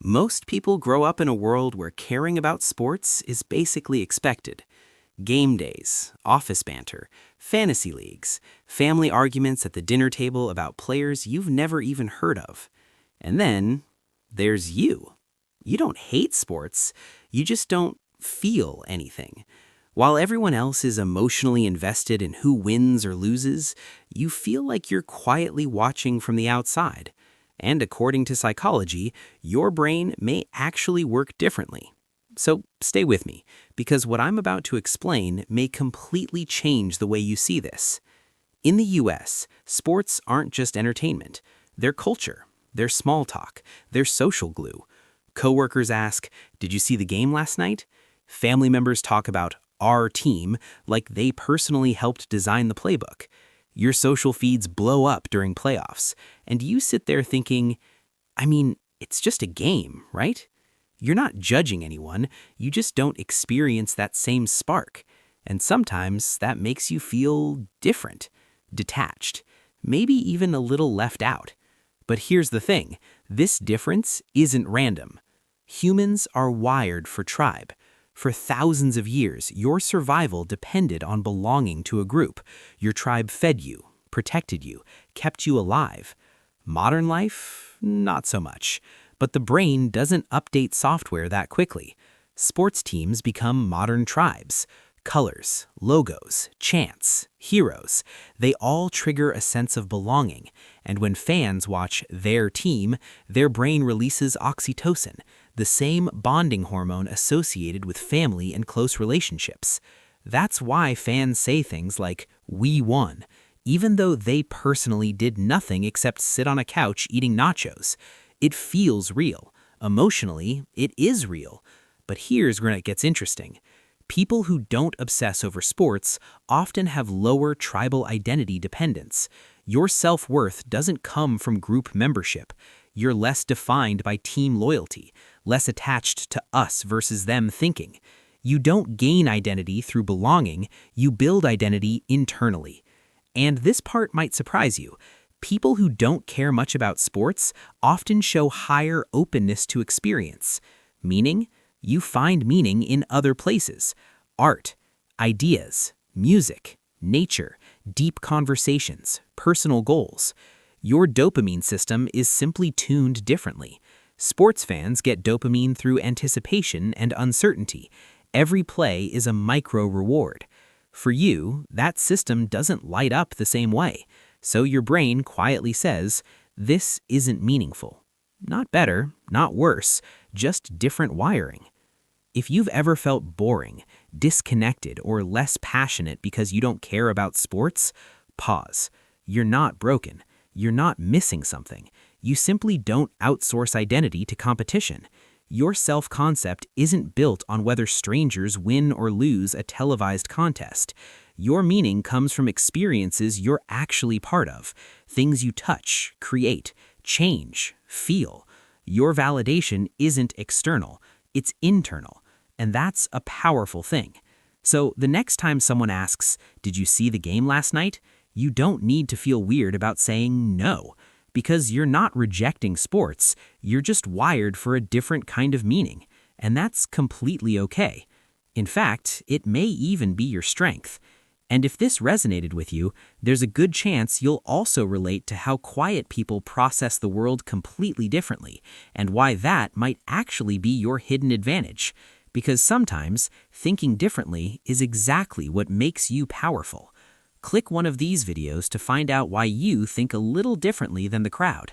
Most people grow up in a world where caring about sports is basically expected. Game days, office banter, fantasy leagues, family arguments at the dinner table about players you've never even heard of. And then there's you. You don't hate sports, you just don't feel anything. While everyone else is emotionally invested in who wins or loses, you feel like you're quietly watching from the outside. And according to psychology, your brain may actually work differently. So stay with me, because what I'm about to explain may completely change the way you see this. In the US, sports aren't just entertainment. They're culture, they're small talk, they're social glue. Coworkers ask, "Did you see the game last night?" Family members talk about our team like they personally helped design the playbook. Your social feeds blow up during playoffs, and you sit there thinking, it's just a game, right? You're not judging anyone, you just don't experience that same spark. And sometimes that makes you feel different, detached, maybe even a little left out. But here's the thing, this difference isn't random. Humans are wired for tribe. For thousands of years, your survival depended on belonging to a group. Your tribe fed you, protected you, kept you alive. Modern life? Not so much. But the brain doesn't update software that quickly. Sports teams become modern tribes. Colors, logos, chants, heroes, they all trigger a sense of belonging. And when fans watch their team, their brain releases oxytocin, the same bonding hormone associated with family and close relationships. That's why fans say things like, "We won," even though they personally did nothing except sit on a couch eating nachos. It feels real. Emotionally, it is real. But here's where it gets interesting. People who don't obsess over sports often have lower tribal identity dependence. Your self-worth doesn't come from group membership. You're less defined by team loyalty, less attached to us versus them thinking. You don't gain identity through belonging, you build identity internally. And this part might surprise you. People who don't care much about sports often show higher openness to experience. Meaning, you find meaning in other places. Art, ideas, music, nature, deep conversations, personal goals. Your dopamine system is simply tuned differently. Sports fans get dopamine through anticipation and uncertainty. Every play is a micro reward. For you, that system doesn't light up the same way. So your brain quietly says, this isn't meaningful. Not better, not worse, just different wiring. If you've ever felt boring, disconnected, or less passionate because you don't care about sports, pause. You're not broken. You're not missing something. You simply don't outsource identity to competition. Your self-concept isn't built on whether strangers win or lose a televised contest. Your meaning comes from experiences you're actually part of, things you touch, create, change, feel. Your validation isn't external, it's internal, and that's a powerful thing. So the next time someone asks, "Did you see the game last night?" you don't need to feel weird about saying no, because you're not rejecting sports, you're just wired for a different kind of meaning, and that's completely okay. In fact, it may even be your strength. And if this resonated with you, there's a good chance you'll also relate to how quiet people process the world completely differently, and why that might actually be your hidden advantage. Because sometimes, thinking differently is exactly what makes you powerful. Click one of these videos to find out why you think a little differently than the crowd.